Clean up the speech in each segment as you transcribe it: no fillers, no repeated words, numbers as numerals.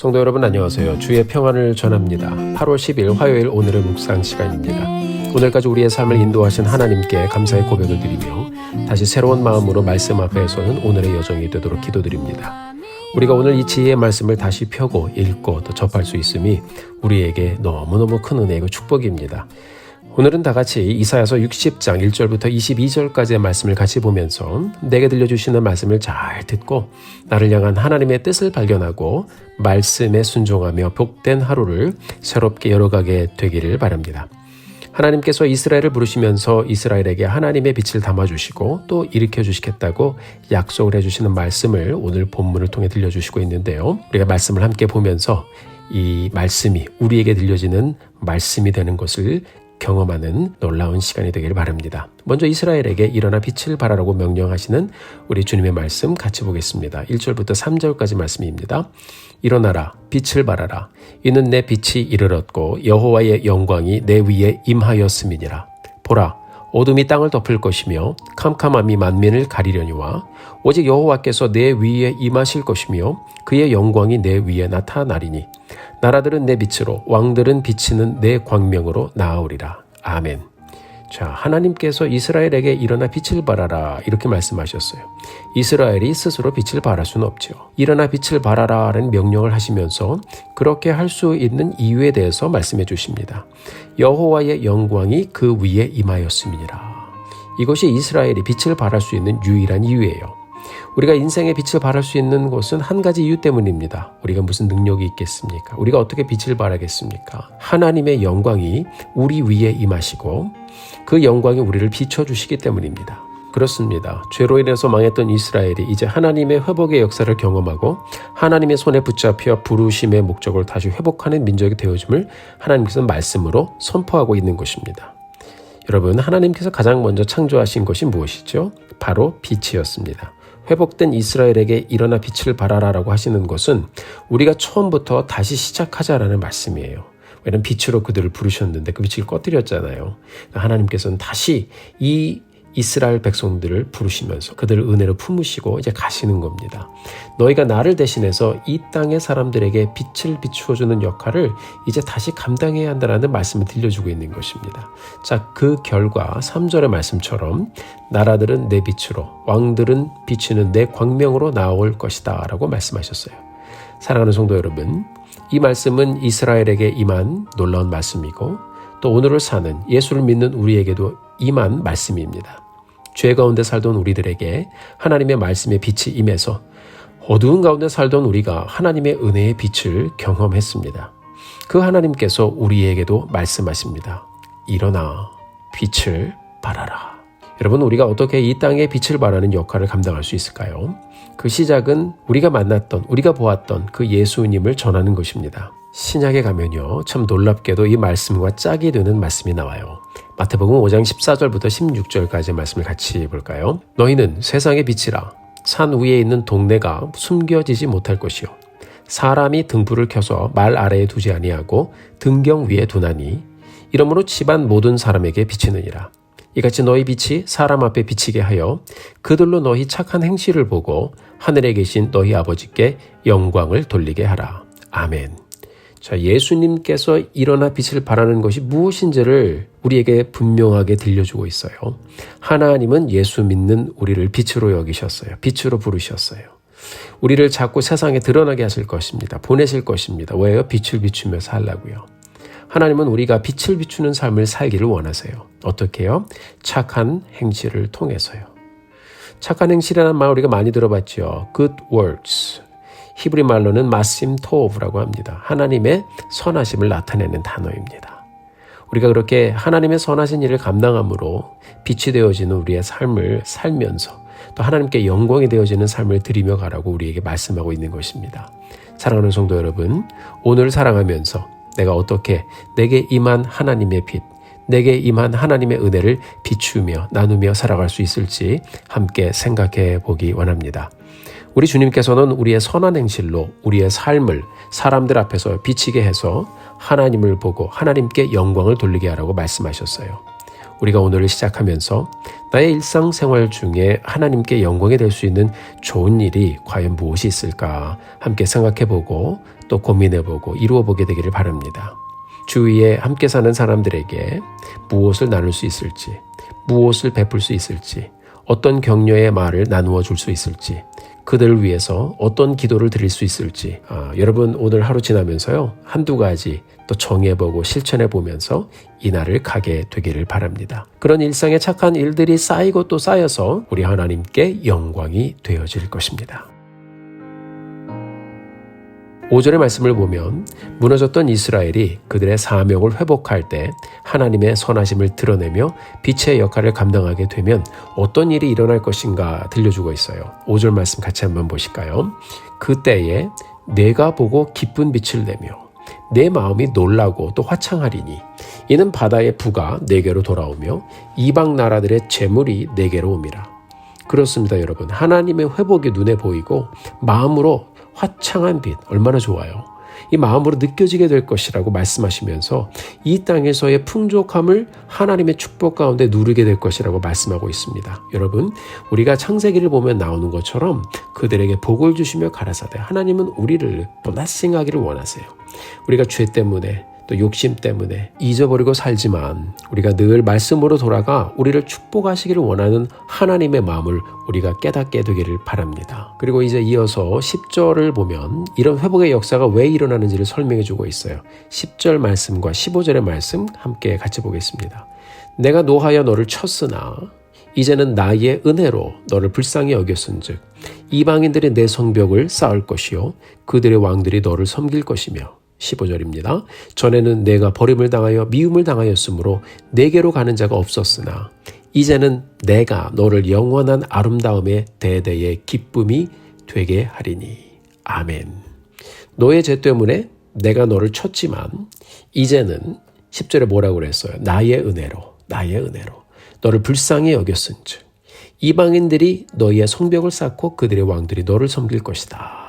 성도 여러분 안녕하세요. 주의 평안을 전합니다. 8월 10일 화요일 오늘의 묵상 시간입니다. 오늘까지 우리의 삶을 인도하신 하나님께 감사의 고백을 드리며 다시 새로운 마음으로 말씀 앞에 서는 오늘의 여정이 되도록 기도드립니다. 우리가 오늘 이 지혜의 말씀을 다시 펴고 읽고 또 접할 수 있음이 우리에게 너무너무 큰 은혜이고 축복입니다. 오늘은 다 같이 이사야서 60장 1절부터 22절까지의 말씀을 같이 보면서 내게 들려주시는 말씀을 잘 듣고 나를 향한 하나님의 뜻을 발견하고 말씀에 순종하며 복된 하루를 새롭게 열어가게 되기를 바랍니다. 하나님께서 이스라엘을 부르시면서 이스라엘에게 하나님의 빛을 담아주시고 또 일으켜주시겠다고 약속을 해주시는 말씀을 오늘 본문을 통해 들려주시고 있는데요. 우리가 말씀을 함께 보면서 이 말씀이 우리에게 들려지는 말씀이 되는 것을 경험하는 놀라운 시간이 되기를 바랍니다. 먼저 이스라엘에게 일어나 빛을 발하라고 명령하시는 우리 주님의 말씀 같이 보겠습니다. 1절부터 3절까지 말씀입니다. 일어나라 빛을 발하라 이는 내 빛이 이르렀고 여호와의 영광이 내 위에 임하였음이니라. 보라 어둠이 땅을 덮을 것이며 캄캄함이 만민을 가리려니와 오직 여호와께서 내 위에 임하실 것이며 그의 영광이 내 위에 나타나리니 나라들은 내 빛으로 왕들은 비치는 내 광명으로 나아오리라. 아멘. 자, 하나님께서 이스라엘에게 일어나 빛을 발하라 이렇게 말씀하셨어요. 이스라엘이 스스로 빛을 발할 수는 없죠. 일어나 빛을 발하라 라는 명령을 하시면서 그렇게 할 수 있는 이유에 대해서 말씀해 주십니다. 여호와의 영광이 그 위에 임하였음이니라. 이것이 이스라엘이 빛을 발할 수 있는 유일한 이유예요. 우리가 인생의 빛을 발할 수 있는 것은 한 가지 이유 때문입니다. 우리가 무슨 능력이 있겠습니까? 우리가 어떻게 빛을 발하겠습니까? 하나님의 영광이 우리 위에 임하시고 그 영광이 우리를 비춰주시기 때문입니다. 그렇습니다. 죄로 인해서 망했던 이스라엘이 이제 하나님의 회복의 역사를 경험하고 하나님의 손에 붙잡혀 부르심의 목적을 다시 회복하는 민족이 되어줌을 하나님께서는 말씀으로 선포하고 있는 것입니다. 여러분, 하나님께서 가장 먼저 창조하신 것이 무엇이죠? 바로 빛이었습니다. 회복된 이스라엘에게 일어나 빛을 발하라라고 하시는 것은 우리가 처음부터 다시 시작하자라는 말씀이에요. 왜냐하면 빛으로 그들을 부르셨는데 그 빛을 꺼뜨렸잖아요. 하나님께서는 다시 이 이스라엘 백성들을 부르시면서 그들을 은혜로 품으시고 이제 가시는 겁니다. 너희가 나를 대신해서 이 땅의 사람들에게 빛을 비추어주는 역할을 이제 다시 감당해야 한다는 말씀을 들려주고 있는 것입니다. 자, 그 결과 3절의 말씀처럼 나라들은 내 빛으로 왕들은 비치는 내 광명으로 나올 것이다 라고 말씀하셨어요. 사랑하는 성도 여러분, 이 말씀은 이스라엘에게 임한 놀라운 말씀이고 또 오늘을 사는 예수를 믿는 우리에게도 임한 말씀입니다. 죄 가운데 살던 우리들에게 하나님의 말씀의 빛이 임해서 어두운 가운데 살던 우리가 하나님의 은혜의 빛을 경험했습니다. 그 하나님께서 우리에게도 말씀하십니다. 일어나 빛을 발하라. 여러분, 우리가 어떻게 이 땅에 빛을 발하는 역할을 감당할 수 있을까요? 그 시작은 우리가 만났던, 우리가 보았던 그 예수님을 전하는 것입니다. 신약에 가면요, 참 놀랍게도 이 말씀과 짝이 되는 말씀이 나와요. 마태복음 5장 14절부터 16절까지 말씀을 같이 볼까요? 너희는 세상의 빛이라. 산 위에 있는 동네가 숨겨지지 못할 것이요. 사람이 등불을 켜서 말 아래에 두지 아니하고 등경 위에 두나니 이러므로 집안 모든 사람에게 비치느니라. 이같이 너희 빛이 사람 앞에 비치게 하여 그들로 너희 착한 행실을 보고 하늘에 계신 너희 아버지께 영광을 돌리게 하라. 아멘. 자, 예수님께서 일어나 빛을 발하는 것이 무엇인지를 우리에게 분명하게 들려주고 있어요. 하나님은 예수 믿는 우리를 빛으로 여기셨어요. 빛으로 부르셨어요. 우리를 자꾸 세상에 드러나게 하실 것입니다. 보내실 것입니다. 왜요? 빛을 비추며 살라고요. 하나님은 우리가 빛을 비추는 삶을 살기를 원하세요. 어떻게 해요? 착한 행실을 통해서요. 착한 행실이라는 말 우리가 많이 들어봤죠. Good works. 히브리 말로는 마심 토브라고 합니다. 하나님의 선하심을 나타내는 단어입니다. 우리가 그렇게 하나님의 선하신 일을 감당함으로 빛이 되어지는 우리의 삶을 살면서 또 하나님께 영광이 되어지는 삶을 드리며 가라고 우리에게 말씀하고 있는 것입니다. 사랑하는 성도 여러분, 오늘 사랑하면서 내가 어떻게 내게 임한 하나님의 빛, 내게 임한 하나님의 은혜를 비추며 나누며 살아갈 수 있을지 함께 생각해 보기 원합니다. 우리 주님께서는 우리의 선한 행실로 우리의 삶을 사람들 앞에서 비치게 해서 하나님을 보고 하나님께 영광을 돌리게 하라고 말씀하셨어요. 우리가 오늘을 시작하면서 나의 일상생활 중에 하나님께 영광이 될 수 있는 좋은 일이 과연 무엇이 있을까 함께 생각해보고 또 또 고민해보고 이루어보게 되기를 바랍니다. 주위에 함께 사는 사람들에게 무엇을 나눌 수 있을지, 무엇을 베풀 수 있을지, 어떤 격려의 말을 나누어 줄 수 있을지, 그들을 위해서 어떤 기도를 드릴 수 있을지, 여러분 오늘 하루 지나면서요, 한두 가지 또 정해보고 실천해보면서 이 날을 가게 되기를 바랍니다. 그런 일상의 착한 일들이 쌓이고 또 쌓여서 우리 하나님께 영광이 되어질 것입니다. 5절의 말씀을 보면 무너졌던 이스라엘이 그들의 사명을 회복할 때 하나님의 선하심을 드러내며 빛의 역할을 감당하게 되면 어떤 일이 일어날 것인가 들려주고 있어요. 5절 말씀 같이 한번 보실까요? 그때에 내가 보고 기쁜 빛을 내며 내 마음이 놀라고 또 화창하리니 이는 바다의 부가 내게로 돌아오며 이방 나라들의 재물이 내게로 옵니다. 그렇습니다, 여러분. 하나님의 회복이 눈에 보이고 마음으로 화창한 빛, 얼마나 좋아요. 이 마음으로 느껴지게 될 것이라고 말씀하시면서 이 땅에서의 풍족함을 하나님의 축복 가운데 누리게 될 것이라고 말씀하고 있습니다. 여러분, 우리가 창세기를 보면 나오는 것처럼 그들에게 복을 주시며 가라사대 하나님은 우리를 블레싱하기를 원하세요. 우리가 죄 때문에 또 욕심 때문에 잊어버리고 살지만 우리가 늘 말씀으로 돌아가 우리를 축복하시기를 원하는 하나님의 마음을 우리가 깨닫게 되기를 바랍니다. 그리고 이제 이어서 10절을 보면 이런 회복의 역사가 왜 일어나는지를 설명해 주고 있어요. 10절 말씀과 15절의 말씀 함께 같이 보겠습니다. 내가 노하여 너를 쳤으나 이제는 나의 은혜로 너를 불쌍히 여겼은즉 이방인들이 내 성벽을 쌓을 것이요 그들의 왕들이 너를 섬길 것이며 15절입니다. 전에는 내가 버림을 당하여 미움을 당하였으므로 내게로 가는 자가 없었으나 이제는 내가 너를 영원한 아름다움의 대대의 기쁨이 되게 하리니. 아멘. 너의 죄 때문에 내가 너를 쳤지만 이제는 10절에 뭐라고 그랬어요? 나의 은혜로 너를 불쌍히 여겼은즉 이방인들이 너희의 성벽을 쌓고 그들의 왕들이 너를 섬길 것이다.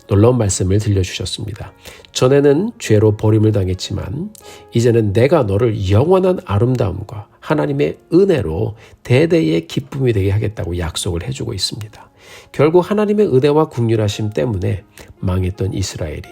놀라운 말씀을 들려주셨습니다. 전에는 죄로 버림을 당했지만 이제는 내가 너를 영원한 아름다움과 하나님의 은혜로 대대의 기쁨이 되게 하겠다고 약속을 해주고 있습니다. 결국 하나님의 은혜와 긍휼하심 때문에 망했던 이스라엘이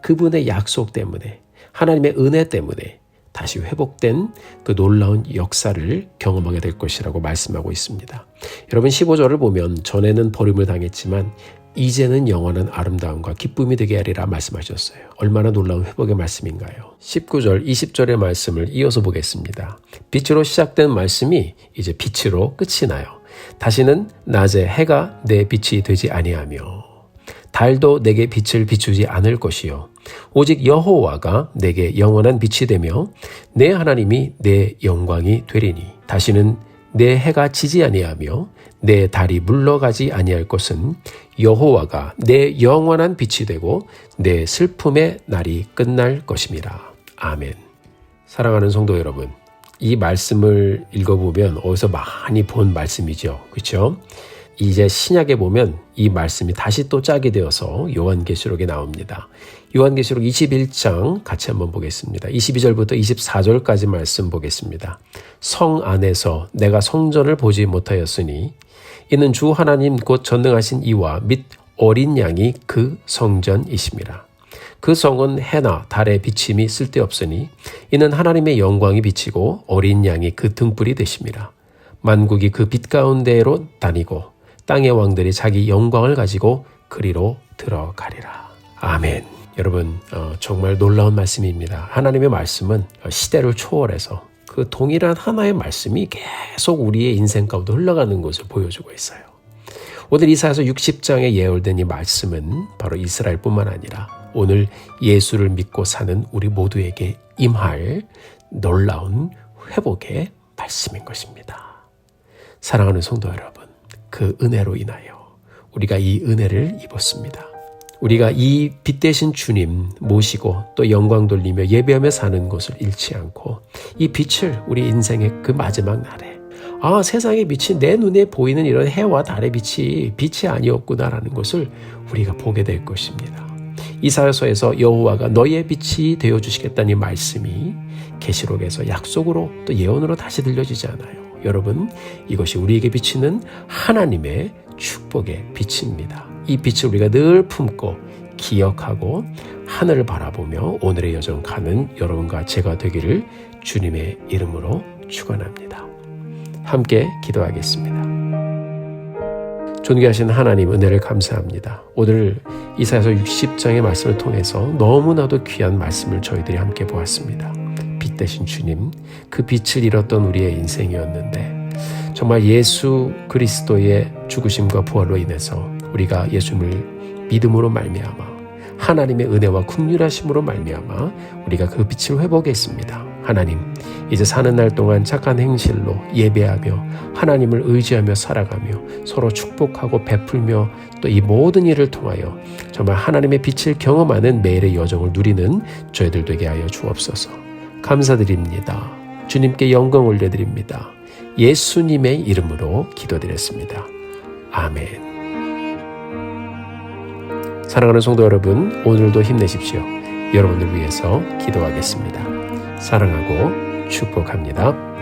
그분의 약속 때문에 하나님의 은혜 때문에 다시 회복된 그 놀라운 역사를 경험하게 될 것이라고 말씀하고 있습니다. 여러분 15절을 보면 전에는 버림을 당했지만 이제는 영원한 아름다움과 기쁨이 되게 하리라 말씀하셨어요. 얼마나 놀라운 회복의 말씀인가요? 19절, 20절의 말씀을 이어서 보겠습니다. 빛으로 시작된 말씀이 이제 빛으로 끝이 나요. 다시는 낮에 해가 내 빛이 되지 아니하며 달도 내게 빛을 비추지 않을 것이요 오직 여호와가 내게 영원한 빛이 되며 내 하나님이 내 영광이 되리니 다시는 내 해가 지지 아니하며 내 달이 물러가지 아니할 것은 여호와가 내 영원한 빛이 되고 내 슬픔의 날이 끝날 것입니다. 아멘. 사랑하는 성도 여러분, 이 말씀을 읽어보면 어디서 많이 본 말씀이죠. 그렇죠? 이제 신약에 보면 이 말씀이 다시 또 짝이 되어서 요한계시록에 나옵니다. 요한계시록 21장 같이 한번 보겠습니다. 22절부터 24절까지 말씀 보겠습니다. 성 안에서 내가 성전을 보지 못하였으니 이는 주 하나님 곧 전능하신 이와 및 어린 양이 그 성전이심이라. 그 성은 해나 달의 비침이 쓸데없으니 이는 하나님의 영광이 비치고 어린 양이 그 등불이 되심이라. 만국이 그 빛 가운데로 다니고 땅의 왕들이 자기 영광을 가지고 그리로 들어가리라. 아멘. 여러분 정말 놀라운 말씀입니다. 하나님의 말씀은 시대를 초월해서 그 동일한 하나의 말씀이 계속 우리의 인생 가운데 흘러가는 것을 보여주고 있어요. 오늘 이사야서 60장에 예언된 이 말씀은 바로 이스라엘뿐만 아니라 오늘 예수를 믿고 사는 우리 모두에게 임할 놀라운 회복의 말씀인 것입니다. 사랑하는 성도 여러분, 그 은혜로 인하여 우리가 이 은혜를 입었습니다. 우리가 이 빛 대신 주님 모시고 또 영광 돌리며 예배하며 사는 것을 잃지 않고 이 빛을 우리 인생의 그 마지막 날에 세상의 빛이 내 눈에 보이는 이런 해와 달의 빛이 아니었구나라는 것을 우리가 보게 될 것입니다. 이사야서에서 여호와가 너의 빛이 되어주시겠다는 이 말씀이 계시록에서 약속으로 또 예언으로 다시 들려지지 않아요. 여러분, 이것이 우리에게 비치는 하나님의 축복의 빛입니다. 이 빛을 우리가 늘 품고 기억하고 하늘을 바라보며 오늘의 여정 가는 여러분과 제가 되기를 주님의 이름으로 축원합니다. 함께 기도하겠습니다. 존귀하신 하나님, 은혜를 감사합니다. 오늘 이사야서 60장의 말씀을 통해서 너무나도 귀한 말씀을 저희들이 함께 보았습니다. 빛 대신 주님, 그 빛을 잃었던 우리의 인생이었는데 정말 예수 그리스도의 죽으심과 부활로 인해서 우리가 예수님을 믿음으로 말미암아 하나님의 은혜와 긍휼하심으로 말미암아 우리가 그 빛을 회복했습니다. 하나님, 이제 사는 날 동안 착한 행실로 예배하며 하나님을 의지하며 살아가며 서로 축복하고 베풀며 또 이 모든 일을 통하여 정말 하나님의 빛을 경험하는 매일의 여정을 누리는 저희들 되게 하여 주옵소서. 감사드립니다. 주님께 영광 올려드립니다. 예수님의 이름으로 기도드렸습니다. 아멘. 사랑하는 성도 여러분, 오늘도 힘내십시오. 여러분을 위해서 기도하겠습니다. 사랑하고 축복합니다.